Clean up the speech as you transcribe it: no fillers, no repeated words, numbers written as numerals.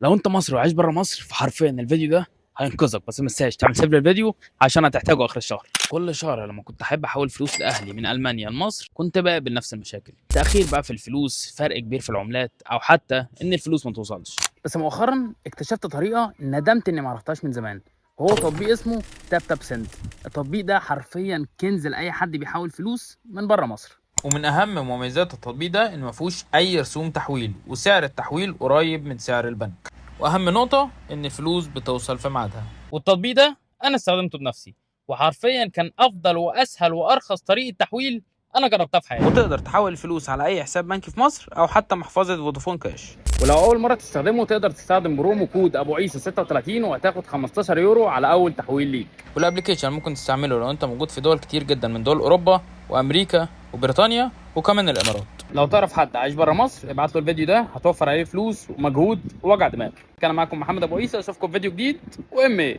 لو انت مصري وعايش بره مصر فحرفيا الفيديو ده هينقذك. بس ما تنساش تعمل سيف للفيديو عشان هتحتاجه اخر الشهر. كل شهر لما كنت احب احول فلوس لاهلي من المانيا لمصر كنت بقابل نفس المشاكل، تاخير بقى في الفلوس، فرق كبير في العملات، او حتى ان الفلوس ما توصلش. بس مؤخرا اكتشفت طريقه ندمت اني ما عرفتهاش من زمان، وهو تطبيق اسمه تاب تاب سند. التطبيق ده حرفيا كنز لاي حد بيحول فلوس من بره مصر. ومن اهم مميزات التطبيق ده ان ما فيهوش اي رسوم تحويل، وسعر التحويل قريب من سعر البنك. واهم نقطة ان الفلوس بتوصل في ميعادها. والتطبيق ده انا استخدمته بنفسي، وحرفيا كان افضل واسهل وارخص طريقه تحويل انا جربتها في حياتي. وتقدر تحول الفلوس على اي حساب بنكي في مصر او حتى محفظة فودافون كاش. ولو اول مره تستخدمه تقدر تستخدم برومو كود ابو عيسى 36 وهتاخد 15 يورو على اول تحويل ليك. والابليكيشن ممكن تستعمله لو انت موجود في دول كتير جدا من دول اوروبا وامريكا وبريطانيا وكمان الامارات. لو تعرف حد عايش بره مصر ابعت له الفيديو ده، هتوفر عليه فلوس ومجهود ووجع دماغ. كان معاكم محمد ابو عيسى، اشوفكم في فيديو جديد. وام